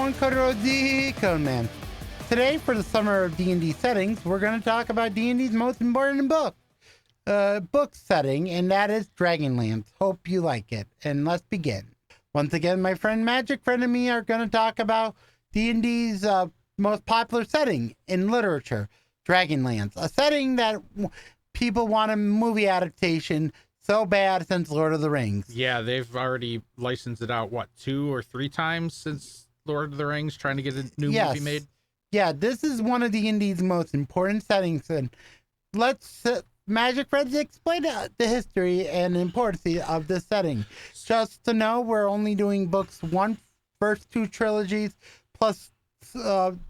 everyone, DragonLance. Today, for the summer of D&D settings, we're going to talk about D&D's most important book setting, and that is Dragonlance. Hope you like it, and let's begin. Once again, my friend Magic Friend and me are going to talk about D&D's most popular setting in literature, Dragonlance, a setting that people want a movie adaptation so bad since Lord of the Rings. Yeah, they've already licensed it out, 2 or 3 times since Lord of the Rings, trying to get a new movie made? Yeah, this is one of D&D's most important settings, and let's Magic Friends explain the history and importance of this setting. Just to know, we're only doing books first 2 trilogies, plus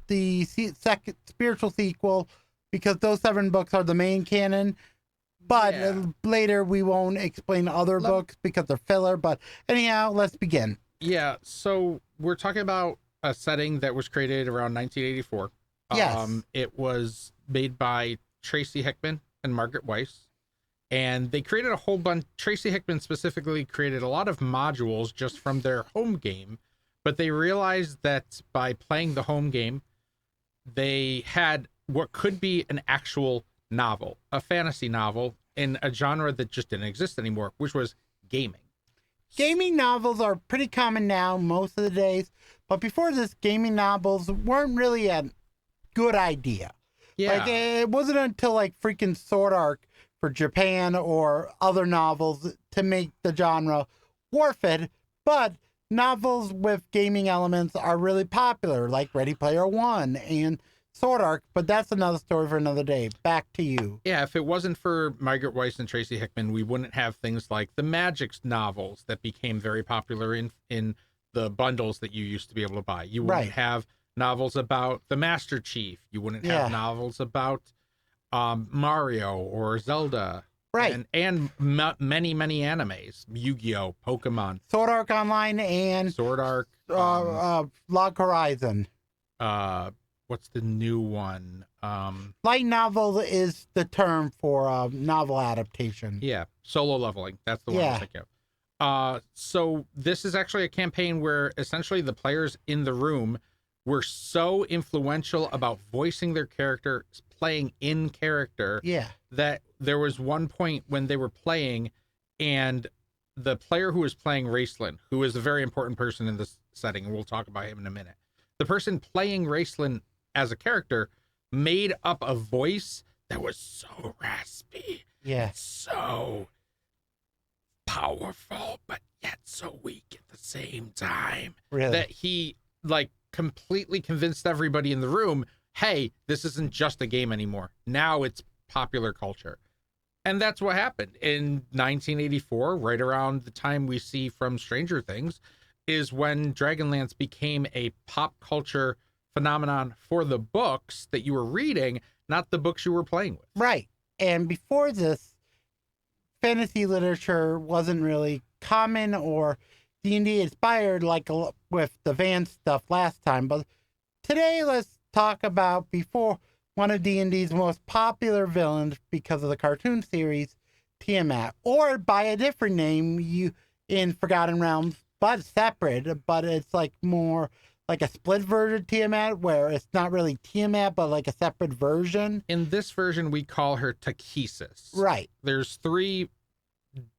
the second spiritual sequel, because those 7 books are the main canon. But later we won't explain other books because they're filler. But anyhow, let's begin. Yeah, so we're talking about a setting that was created around 1984. Yes. It was made by Tracy Hickman and Margaret Weiss. And they created a whole bunch. Tracy Hickman specifically created a lot of modules just from their home game. But they realized that by playing the home game, they had what could be an actual novel, a fantasy novel, in a genre that just didn't exist anymore, which was gaming. Gaming novels are pretty common now most of the days, but before this, gaming novels weren't really a good idea. Yeah. Like, it wasn't until like freaking Sword Arc for Japan or other novels to make the genre worth it, but novels with gaming elements are really popular, like Ready Player One and Sword Arc, but that's another story for another day. Back to you. Yeah, if it wasn't for Margaret Weiss and Tracy Hickman, we wouldn't have things like the Magic novels that became very popular in the bundles that you used to be able to buy. You wouldn't have novels about the Master Chief. You wouldn't have novels about Mario or Zelda. Right. And many, many animes. Yu-Gi-Oh!, Pokemon. Sword Arc Online and Sword Arc. Log Horizon. What's the new one? Light novel is the term for novel adaptation. Yeah, solo leveling. That's the one I was thinking of. So this is actually a campaign where essentially the players in the room were so influential about voicing their character, playing in character, that there was one point when they were playing and the player who was playing Raceland, who is a very important person in this setting, and we'll talk about him in a minute. The person playing Raceland as a character made up a voice that was so raspy, so powerful, but yet so weak at the same time, that he completely convinced everybody in the room, hey, this isn't just a game anymore. Now it's popular culture. And that's what happened in 1984, right around the time we see from Stranger Things, is when Dragonlance became a pop culture phenomenon for the books that you were reading, not the books you were playing with. Right. And before this, fantasy literature wasn't really common or D&D inspired like with the Vance stuff last time. But today, let's talk about before one of D&D's most popular villains because of the cartoon series, Tiamat, or by a different name in Forgotten Realms, but separate, but it's like more like a split version of Tiamat, where it's not really Tiamat, but like a separate version. In this version, we call her Takesis. Right. There's 3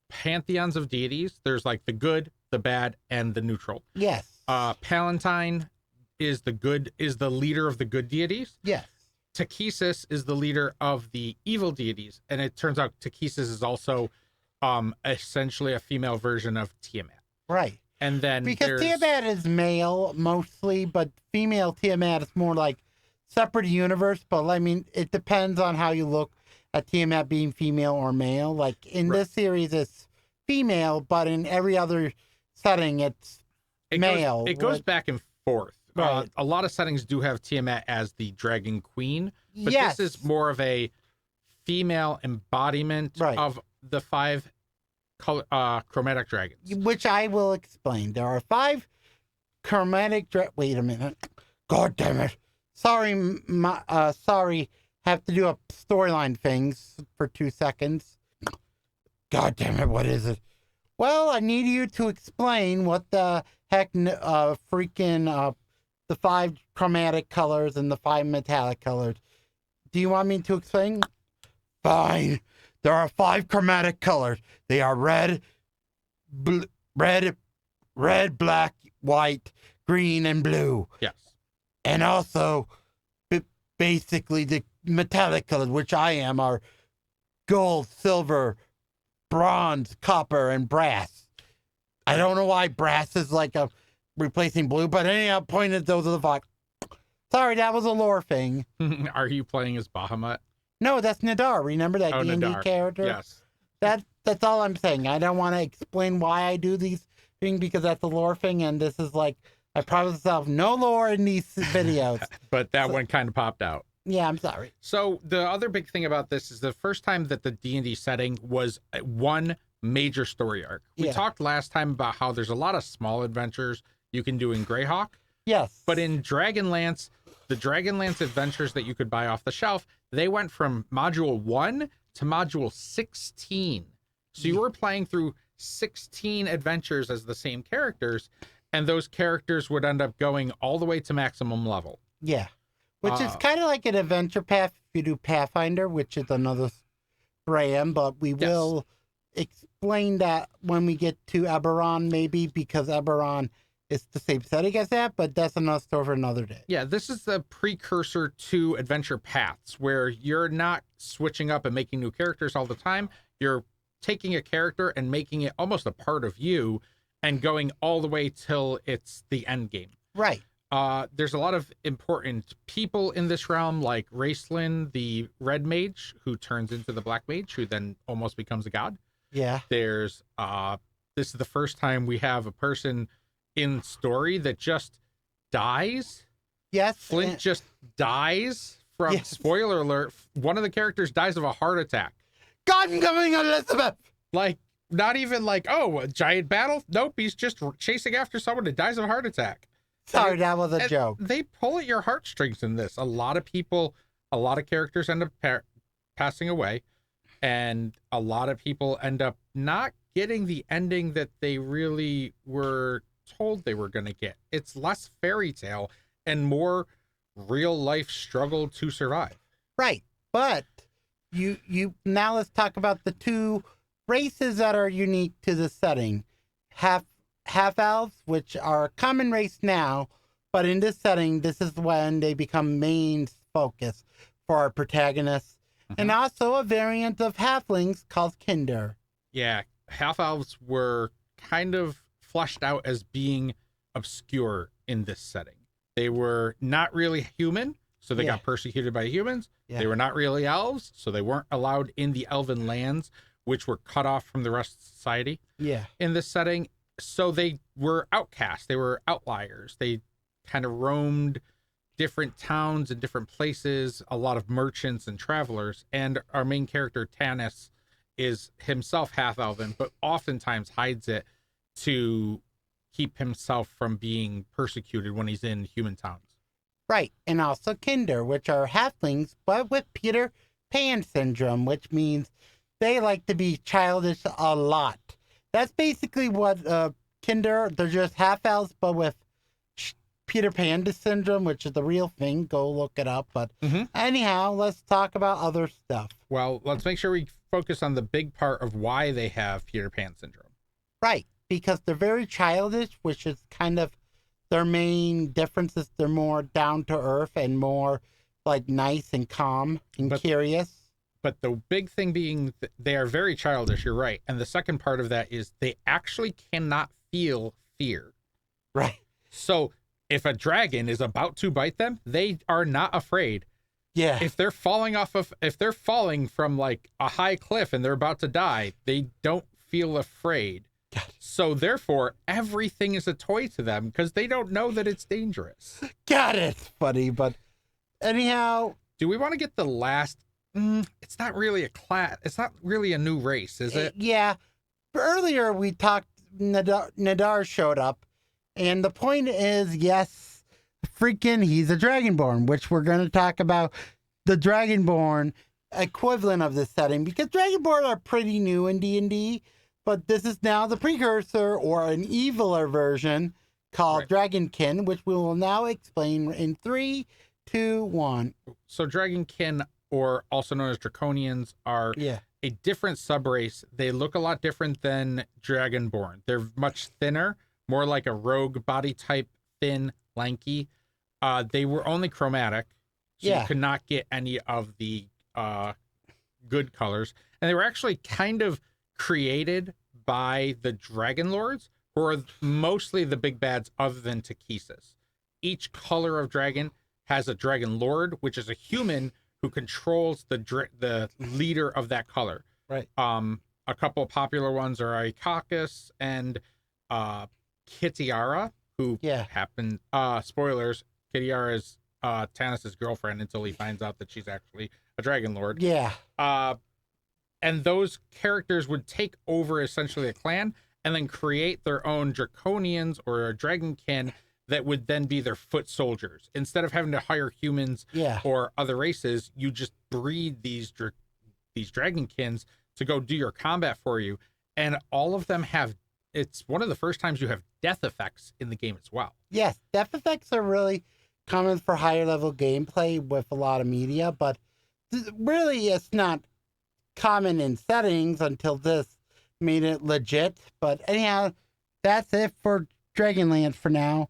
pantheons of deities. There's like the good, the bad, and the neutral. Yes. Palantine is the leader of the good deities. Yes. Takesis is the leader of the evil deities. And it turns out Takesis is also essentially a female version of Tiamat. Right. And then because Tiamat is male mostly, but female Tiamat is more like separate universe. But I mean, it depends on how you look at Tiamat being female or male. Like in this series, it's female, but in every other setting, it's male. It goes back and forth. Right. A lot of settings do have Tiamat as the dragon queen, but this is more of a female embodiment of the 5 chromatic dragons, which I will explain. There are 5 chromatic wait a minute, god damn it, sorry, have to do a storyline things for 2 seconds. God damn it, what is it? Well, I need you to explain what the heck freaking the 5 chromatic colors and the 5 metallic colors. Do you want me to explain? Fine. There are 5 chromatic colors. They are red, red, black, white, green, and blue. Yes. And also, basically, the metallic colors, which I am, are gold, silver, bronze, copper, and brass. I don't know why brass is like a replacing blue, but anyhow, point is those are the 5. Sorry, that was a lore thing. Are you playing as Bahamut? No, that's Nadar. Remember that D&D Nadar. character? Yes. That's all I'm saying. I don't want to explain why I do these things because that's a lore thing, and this is like, I promise myself no lore in these videos. But that one kind of popped out. Yeah, I'm sorry. So the other big thing about this is the first time that the D&D setting was one major story arc. We talked last time about how there's a lot of small adventures you can do in Greyhawk. Yes. But in DragonLance, the DragonLance adventures that you could buy off the shelf, they went from module 1 to module 16. So you were playing through 16 adventures as the same characters, and those characters would end up going all the way to maximum level. Yeah. Which is kind of like an adventure path if you do Pathfinder, which is another brand, but we will explain that when we get to Eberron, maybe, because Eberron is the same setting as that, but that's another story for another day. Yeah, this is the precursor to adventure paths, where you're not switching up and making new characters all the time. You're taking a character and making it almost a part of you and going all the way till it's the end game. Right. There's a lot of important people in this realm, like Raistlin, the red mage, who turns into the black mage, who then almost becomes a god. Yeah. There's this is the first time we have a person in story that just dies. Yes. Flint just dies from, spoiler alert, one of the characters dies of a heart attack. God, I'm coming, Elizabeth! Like, not even like, oh, a giant battle? Nope, he's just chasing after someone that dies of a heart attack. Sorry, that was a joke. They pull at your heartstrings in this. A lot of people, a lot of characters end up passing away, and a lot of people end up not getting the ending that they really were told they were going to get. It's less fairy tale and more real life struggle to survive. Right. But you now let's talk about the 2 races that are unique to the setting. Half elves, which are a common race now, but in this setting, this is when they become main focus for our protagonists. And also a variant of halflings called Kinder. Yeah, half elves were kind of fleshed out as being obscure in this setting. They were not really human, so they got persecuted by humans. They were not really elves, so they weren't allowed in the elven lands, which were cut off from the rest of society. Yeah. In this setting, so they were outcasts. They were outliers. They kind of roamed different towns and different places, a lot of merchants and travelers. And our main character, Tanis, is himself half-elven, but oftentimes hides it to keep himself from being persecuted when he's in human towns. Right. And also Kinder, which are halflings, but with Peter Pan syndrome, which means they like to be childish a lot. That's basically what Kinder, they're just half-elves, but with Peter Pan syndrome, which is the real thing. Go look it up. But anyhow, let's talk about other stuff. Well, let's make sure we focus on the big part of why they have Peter Pan syndrome. Right, because they're very childish, which is kind of their main difference. Is they're more down to earth and more like nice and calm and curious. But the big thing being they are very childish, you're right. And the second part of that is they actually cannot feel fear. Right. So if a dragon is about to bite them, they are not afraid. Yeah. If they're falling from like a high cliff and they're about to die, they don't feel afraid. So therefore, everything is a toy to them because they don't know that it's dangerous. Got it. Funny, but anyhow. Do we want to get the last? It's not really a class. It's not really a new race, is it? Yeah. Earlier we talked, Nadar showed up, and the point is, yes, freaking he's a Dragonborn, which we're going to talk about the Dragonborn equivalent of this setting, because Dragonborn are pretty new in D&D, but this is now the precursor or an eviler version called Dragonkin, which we will now explain in 3, 2, 1. So Dragonkin, or also known as Draconians, are a different subrace. They look a lot different than Dragonborn. They're much thinner, more like a rogue body type, thin, lanky. They were only chromatic, so you could not get any of the good colors. And they were actually kind of created by the Dragon Lords, who are mostly the big bads other than Takesis. Each color of dragon has a Dragon Lord, which is a human who controls the leader of that color. Right. A couple of popular ones are Ikakus and Kitiara, who happen, spoilers, Kitiara is Tanis' girlfriend until he finds out that she's actually a Dragon Lord. Yeah. And those characters would take over essentially a clan and then create their own Draconians or a Dragonkin that would then be their foot soldiers. Instead of having to hire humans or other races, you just breed these Dragonkins to go do your combat for you. And all of them have, it's one of the first times you have death effects in the game as well. Yes, death effects are really common for higher level gameplay with a lot of media, but really it's not common in settings until this made it legit. But anyhow, that's it for Dragonlance for now.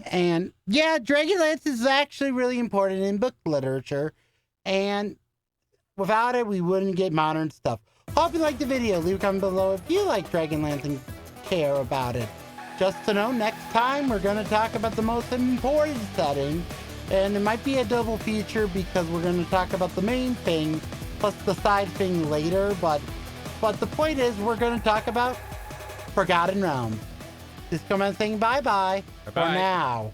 And yeah, Dragonlance is actually really important in book literature, and without it we wouldn't get modern stuff. Hope you liked the video. Leave a comment below if you like Dragonlance and care about it. Just to know, next time we're going to talk about the most important setting, and it might be a double feature because we're going to talk about the main thing plus the side thing later, but the point is we're going to talk about Forgotten Realms. Just come and saying bye-bye for now.